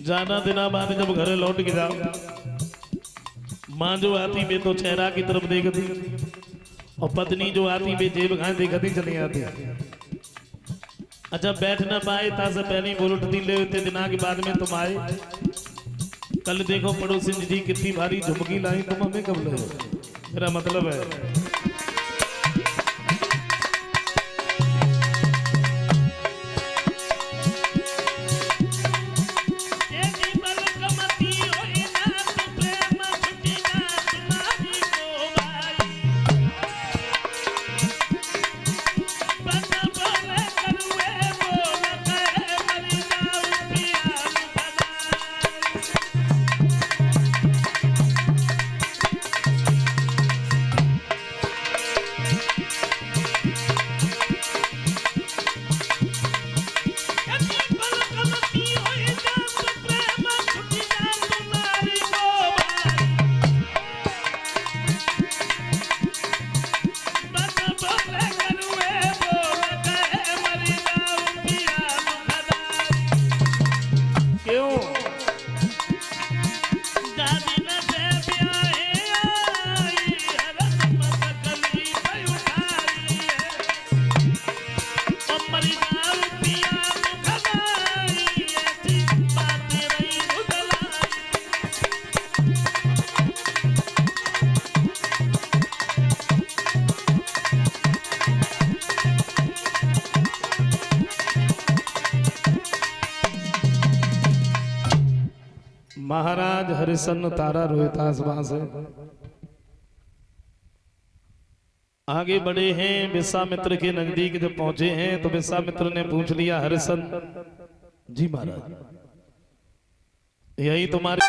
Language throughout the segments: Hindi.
जाना दिना बाद जब घर लौट के जाओ, माँ जो आती वे तो चेहरा की तरफ देखती और पत्नी जो आती वे जेब खाए देखती चली आती। अच्छा बैठ ना पाए तासे पहले बोल उठती ले उतने दिना के बाद में तुम आए। कल देखो पड़ोसी जी कितनी भारी झुमकी लाई, तुम हमें कब ले? मेरा मतलब है महाराज हरिशन तारा रोहितास वहां से आगे बढ़े हैं। विश्वामित्र के नजदीक जब पहुंचे हैं तो विश्वामित्र ने पूछ लिया, हरिशन जी महाराज यही तुम्हारे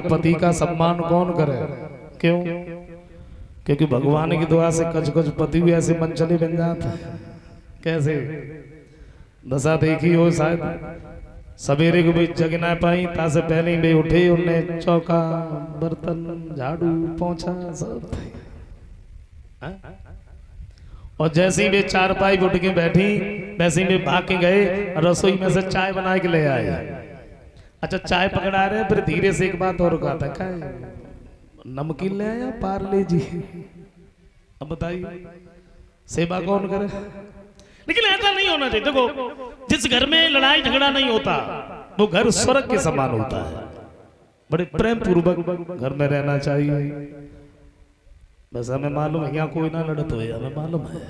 पति का सम्मान कौन करे? क्यों? क्योंकि भगवान की दुआ से कच कच पति भी ऐसे मन चले बन जाता है। कैसे? दशा देखी हो शायद सवेरे को भी जग ना पाई, तासे पहले ही वे उठे, उनने चौका बर्तन झाड़ू पोंछा सब। और जैसे ही वे चारपाई उठ के बैठी, वैसे ही वे भाग के गए रसोई में से चाय बना के ले आए। अच्छा चाय पकड़ा रहे, फिर धीरे से एक बात और कहा था, क्या नमकीन ले आया पार्ले जी? अब बताइए सेवा कौन करे? लेकिन ऐसा नहीं होना चाहिए। देखो जिस घर में लड़ाई झगड़ा नहीं होता वो घर स्वर्ग के समान होता है। बड़े प्रेम पूर्वक घर में रहना चाहिए। बस हमें मालूम है यहाँ कोई ना लड़त हो, हमें मालूम है,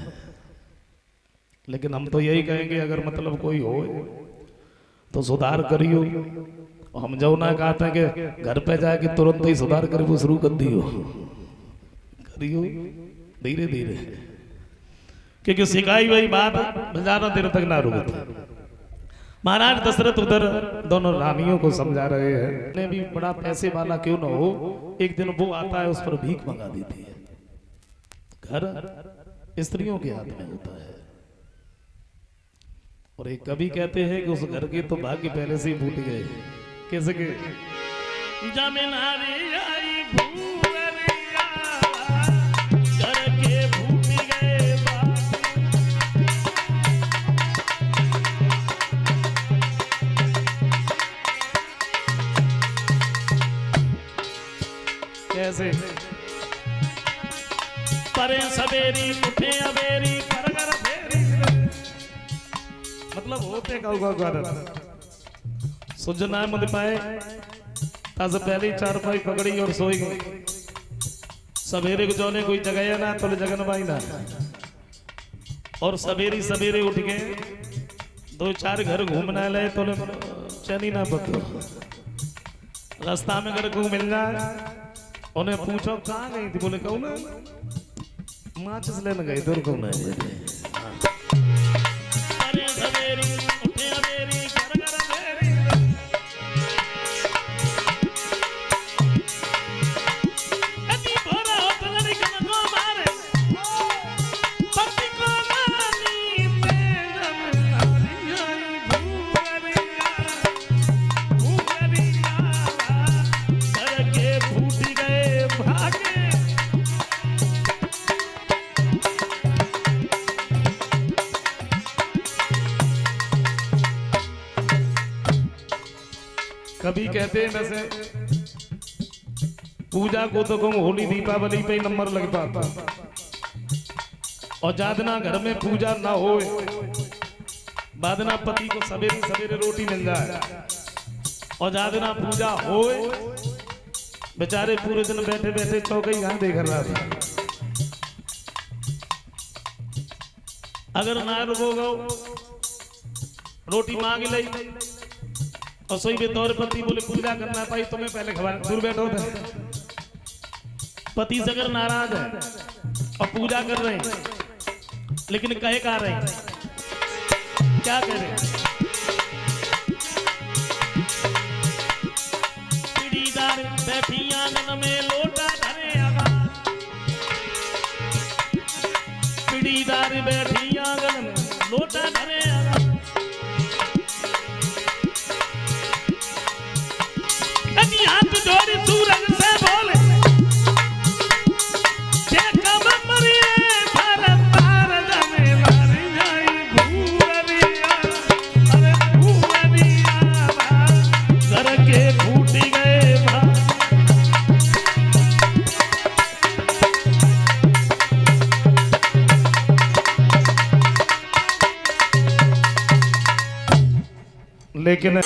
लेकिन हम तो यही कहेंगे अगर मतलब कोई हो तो सुधार करियो। हम जो ना कहते हैं कि घर पे जाके तुरंत ही सुधार कर वो शुरू कर दियो, करियो धीरे धीरे, क्योंकि सिखाई वही बात ज्यादा देर तक ना रुकती। महाराज दशरथ उधर दोनों रानियों को समझा रहे हैं, ने भी बड़ा पैसे वाला क्यों ना हो, एक दिन वो आता है उस पर भीख मंगा देती है। घर स्त्रियों के हाथ में होता है। और एक कवि कहते हैं कि उस घर के तो भाग्य पहले से ही फूट गए। कैसे के जमीनारी आई भूरिया, घर के फूट गए कैसे परे सवेरी उठे अवेरी करगर फेरी, मतलब होते का सुजना मत पाए, ताज पहली चारपाई पकड़ी और सोई गई। सवेरे को जोने कोई जगह ना तो जगन भाई ना, और सवेरी सवेरे उठ के 2-4 घर घूमना ले तो चैनी ना पकड़ो। रास्ता में अगर कोई मिल जाए उन्हें पूछो कहाँ गई थी, बोले कहूँ ना माचिस लेने गई, दूर को नहीं। कभी कहते हैं वैसे पूजा को तो कहूँ होली दीपावली पे नंबर लग पाता, और जादना घर में पूजा ना हो, बादना पति को सवेरे सवेरे रोटी मिल जाए, और जादना पूजा हो बेचारे पूरे दिन बैठे बैठे चौकई यहाँ देख रहा था। अगर ना रुको रोटी मांग ली और सोई भी तौर पति बोले पूजा करना पाई तुम्हें पहले खबर, दूर बैठो थे। पति से अगर नाराज है और पूजा कर रहे हैं लेकिन कहे का रहे हैं, क्या कह रहे हैं? पीढ़ीदार बैठी आंगन में लोटा धरे आगा, पीढ़ीदार बैठी आंगन में लोटा धरे आगा, हाथ जोड़ी सूरज से बोले भारत तार जमे मारी जाई भूरिया, अरे भूरिया घर के फूट गए लेकिन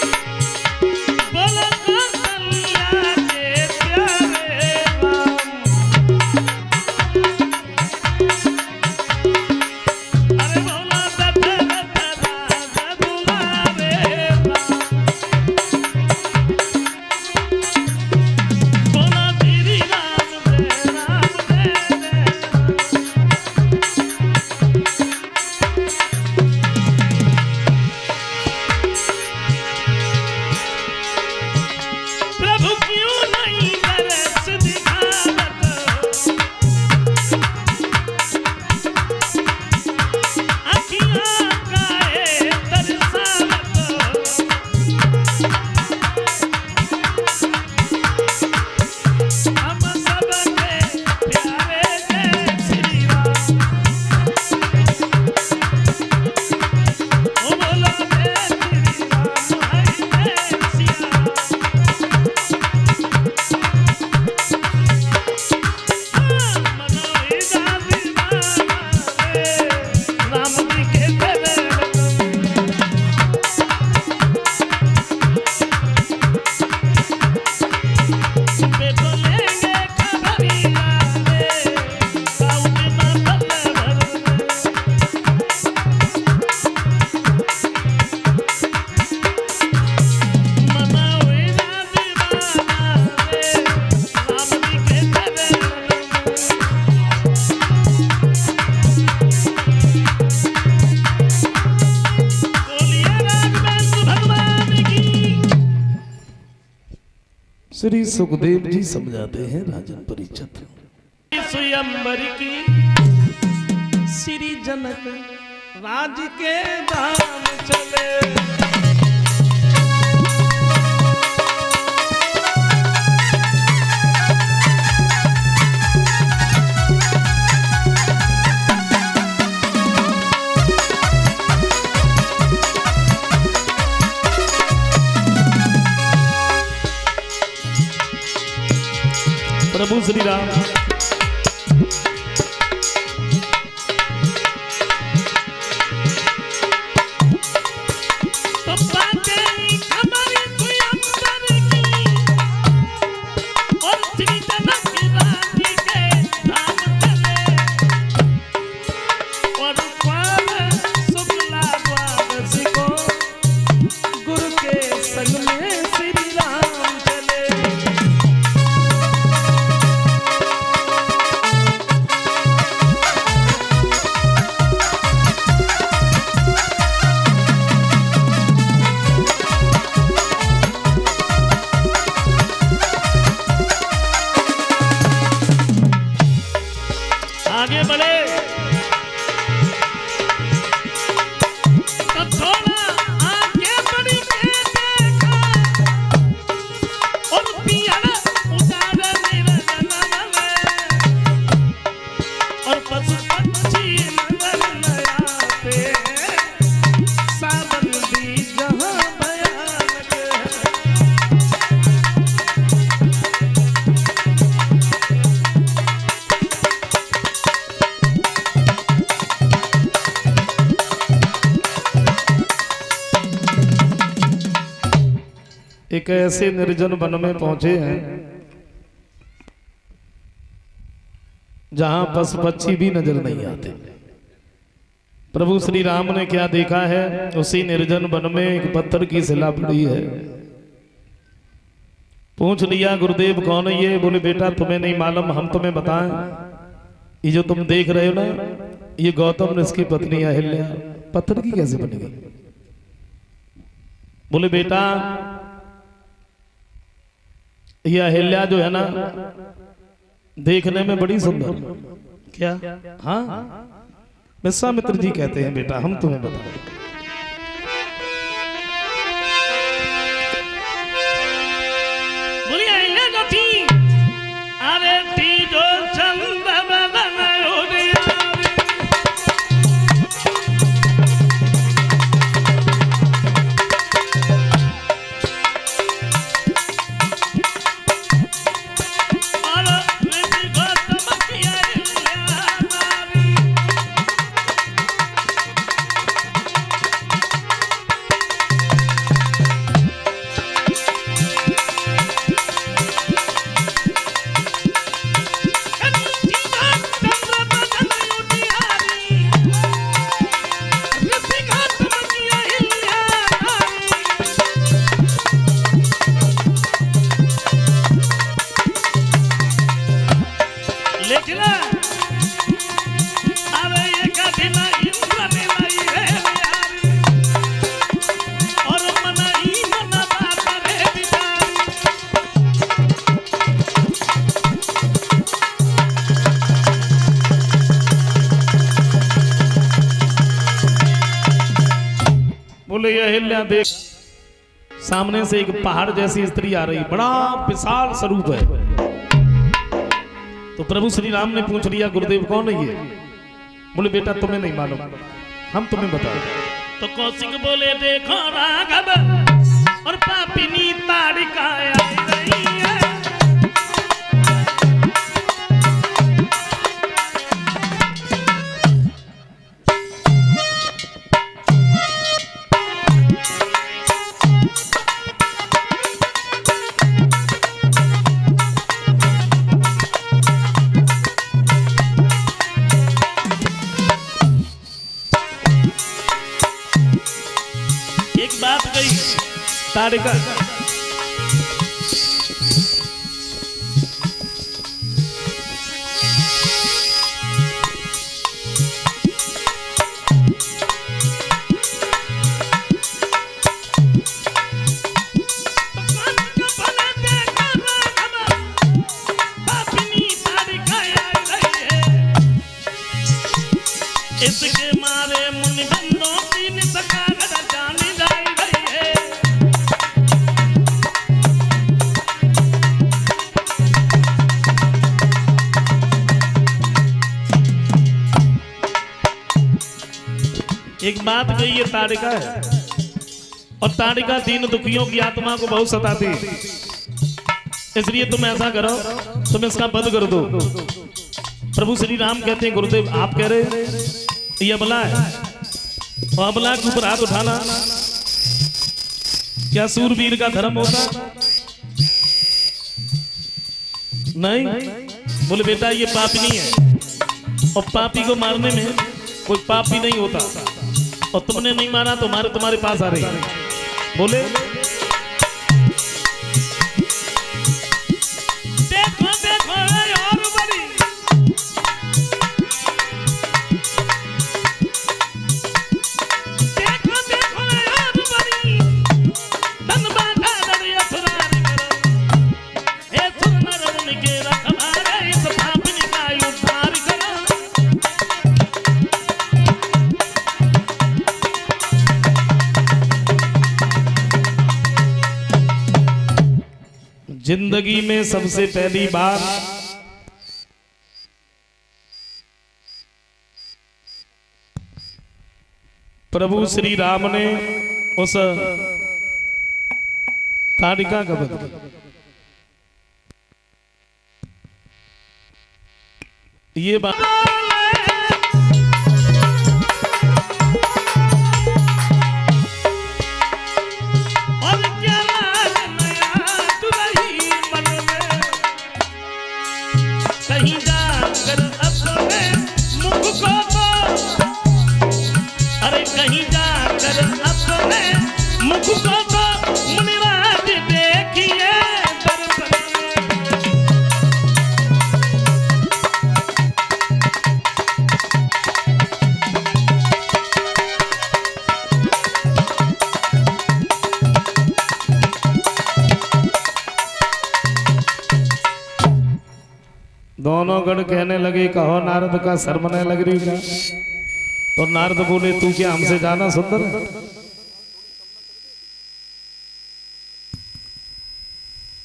श्री सुखदेव जी समझाते हैं राजन परीक्षित। स्वयंवर की श्री जनक राज के धाम चले, प्रभु श्री राम आगे बढ़े तो थोड़ा आगे बढ़ी के देखा और पियाला उतारा निरंजन में और पशु पक्षी नजर न आते सावन भी जहां भयानक है। एक ऐसे निर्जन वन में पहुंचे हैं जहां पशु पक्षी भी नजर नहीं आते। प्रभु श्री राम ने क्या देखा है, उसी निर्जन वन में एक पत्थर की शिला पड़ी है। पूछ लिया गुरुदेव कौन है ये? बोले बेटा तुम्हें नहीं मालूम, हम तुम्हें बताएं। ये जो तुम देख रहे हो ना, ये गौतम ऋषि की पत्नी अहिल्या पत्थर की कैसे बन गई? बोले बेटा यह अहिल्या जो है ना देखने में बड़ी सुंदर। क्या? हाँ विश्वामित्र जी कहते हैं बेटा हम तुम्हें बताएं। बोली अहिल्या जो थी, अरे थी जो चंद्र बदन उड़े, बोले अहिल्या देख सामने से एक पहाड़ जैसी स्त्री आ रही, बड़ा विशाल स्वरूप है। तो प्रभु श्री राम ने पूछ लिया गुरुदेव कौन है ये? बोले बेटा तुम्हें नहीं मालूम, हम तुम्हें बता। तो कौशिक बोले देखो राघव और पापिनी ताड़िका आई रही है, बात कही ताड़िका इसके मारे मुनि बंदों तीन सकागड़ जानी जाई गई है। एक बात कही ये ताड़िका है, और ताड़िका दीन दुखियों की आत्मा को बहुत सताती है, इसलिए तुम ऐसा करो, तुम इसका वध कर दो। प्रभु श्री राम कहते हैं गुरुदेव आप कह रहे ये अबला है, और अबला के ऊपर हाथ उठाना क्या सूरवीर का धर्म होता? नहीं। बोले बेटा ये पापी है, और पापी को मारने में कोई पापी नहीं होता, और तुमने नहीं मारा तो तुम्हारे पास आ रही। बोले देखो देखो और बड़ी देखो देखो और बड़ी तन बांधा डरिया सुनारी करो, हे सुनर उनके रखवारे इस पापी का उद्धार करो। जिंदगी में सबसे पहली बार प्रभु श्री राम ने उस ताड़िका का वध ये बात कहीं जाकर अपने मुख को तो, अरे कहीं जाकर अपने मुख को तो मुनिराज देखिए दोनों गण कहने लगे कहो नारद का शर्मने लग रही क्या? तो नारद बोले तू क्या हमसे ज्यादा सुंदर है?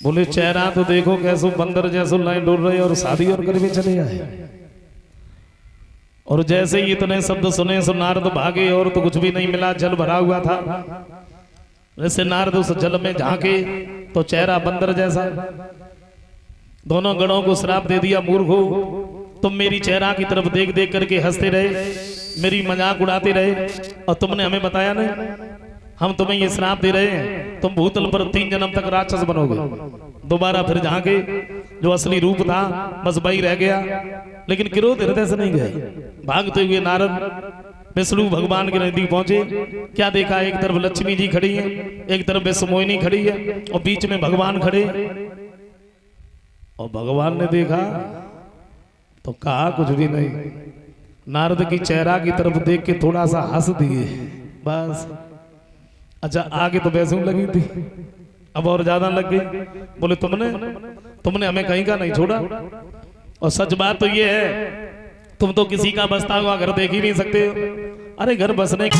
बोले चेहरा तो देखो कैसो बंदर जैसो लाइन डोल रहे और शादी और करके चले आए। और जैसे ही इतने शब्द सुने सो नारद भागे और तो कुछ भी नहीं मिला, जल भरा हुआ था। वैसे नारद उस जल में झांके तो चेहरा बंदर जैसा। दोनों गणों को श्राप दे दिया, मूर्खो तुम मेरी चेहरा की तरफ देख देख करके हंसते रहे, मेरी मजाक उड़ाते रहे, और तुमने हमें बताया नहीं। हम तुम्हें ये श्राप दे रहे हैं, तुम भूतल पर 3 जन्म तक राक्षस बनोगे। दोबारा फिर जहाँ के जो असली रूप था बस वही रह गया, लेकिन क्रोध हृदय से नहीं गए। भागते हुए नारद विष्णु भगवान के नजदीक पहुंचे। क्या देखा, एक तरफ लक्ष्मी जी खड़ी है, एक तरफ विश्व मोहिनी खड़ी है, और बीच में भगवान खड़े। और भगवान ने देखा तो कहा कुछ भी नहीं। नारद की चेहरा की तरफ देख के थोड़ा सा हंस दिए बस। अच्छा आगे तो वैसे लगी थी, अब और ज्यादा लग गई। बोले तुमने हमें कहीं का नहीं छोड़ा, और सच बात तो ये है तुम तो किसी का बसता हुआ घर देख ही नहीं सकते हो। अरे घर बसने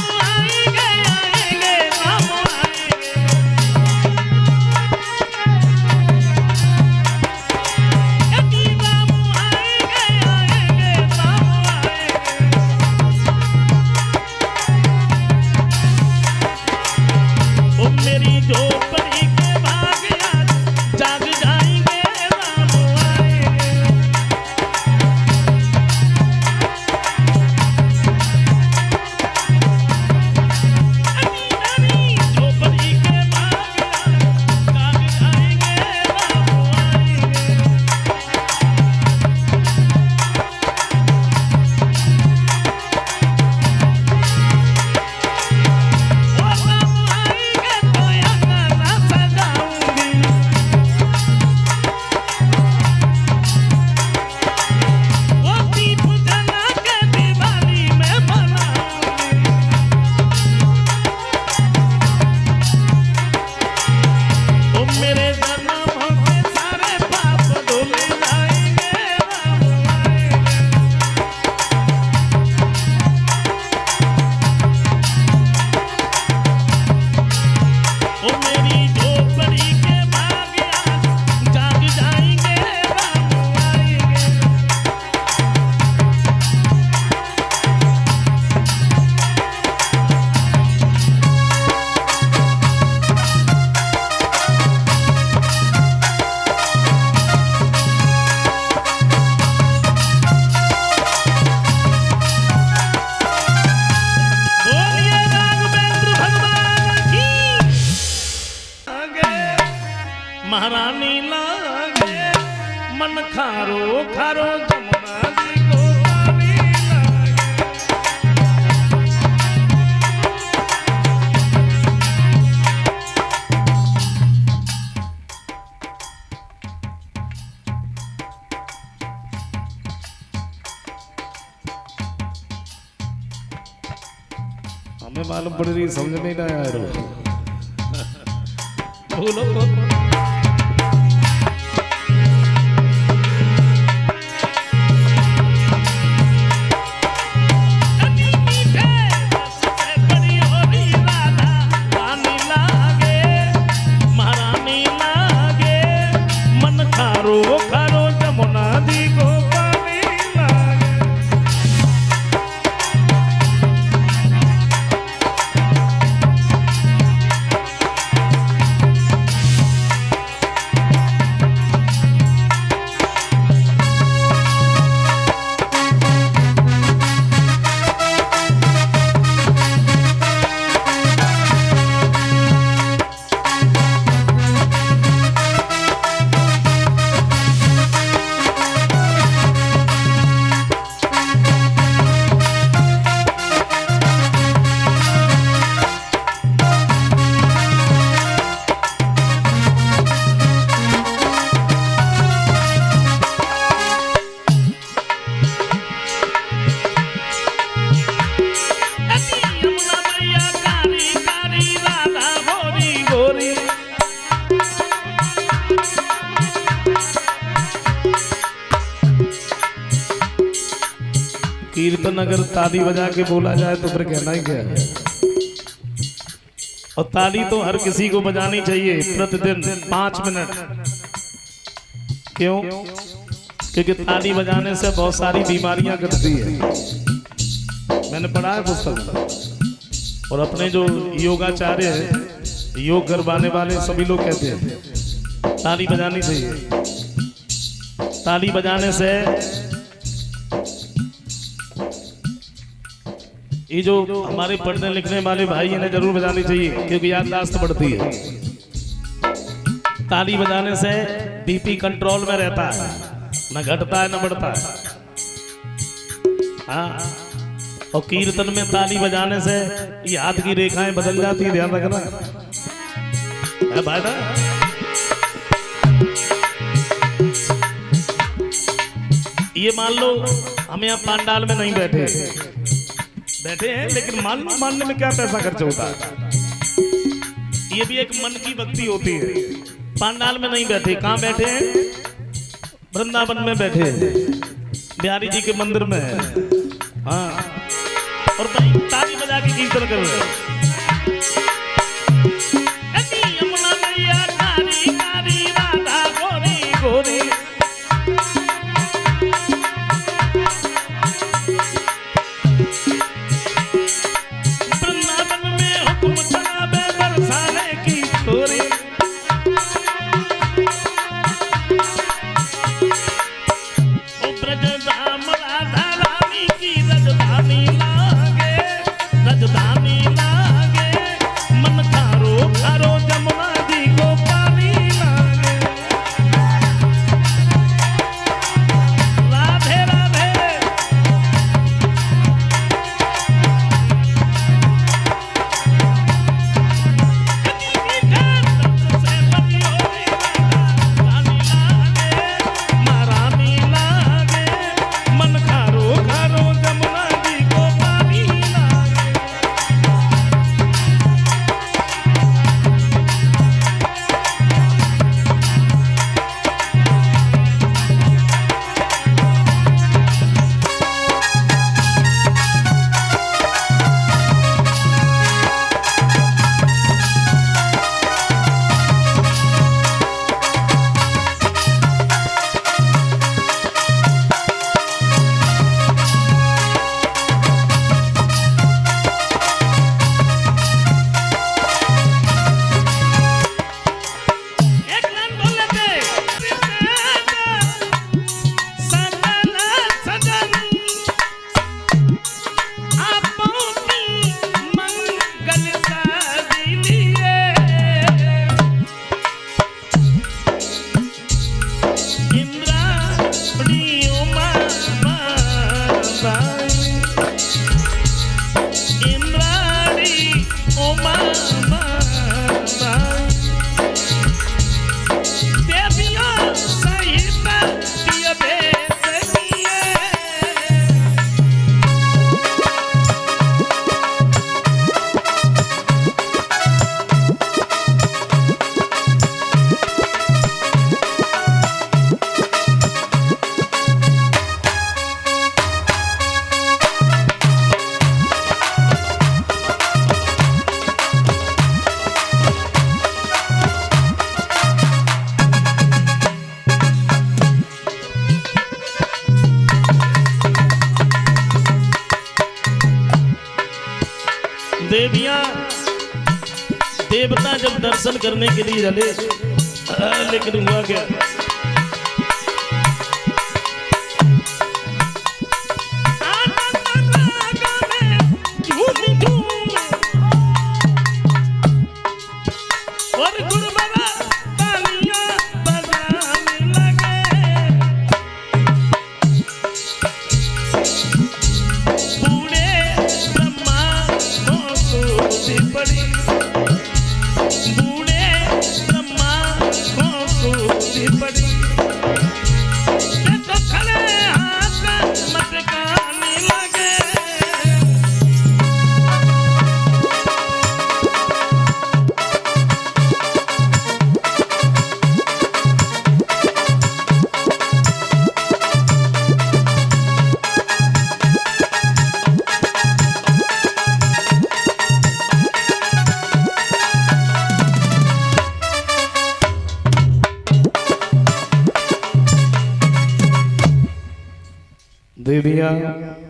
महारानी लागे मन खारो खारो जमुना जी को पानी लागे। हमें मालूम पड़ रही समझ नहीं रहा यार बोलो कीर्तन अगर ताली बजा के बोला जाए तो फिर कहना ही क्या है। और ताली तो हर किसी को बजानी चाहिए प्रतिदिन 5 मिनट। क्यों? क्योंकि ताली बजाने से बहुत सारी बीमारियां कटती है। मैंने पढ़ा है पुस्तक में। और अपने जो योगाचार्य है, योग करवाने वाले सभी लोग कहते हैं ताली बजानी चाहिए। ताली बजाने से ये जो हमारे पढ़ने लिखने वाले भाई इन्हें जरूर बजानी चाहिए क्योंकि याददाश्त बढ़ती है। ताली बजाने से बीपी कंट्रोल में रहता है, न घटता है न बढ़ता है। हाँ, और कीर्तन में ताली बजाने से ये हाथ की रेखाएं बदल जाती है, ध्यान रखना है भाई ना। ये मान लो हम यहाँ पंडाल में नहीं बैठे हैं, लेकिन मानने में क्या पैसा खर्च होता है। ये भी एक मन की भक्ति होती है। पंडाल में नहीं बैठे, कहाँ बैठे हैं? वृंदावन में बैठे हैं, बिहारी जी के मंदिर में है। हाँ, और भाई ताली बजा के कीर्तन कर रहे हैं। यमुना मैया कारी कारी राधा गोरी गोरी, राजधानी लागे, राजधानी लागे। दर्शन करने के लिए चले, लेकिन हुआ क्या, दे दिया।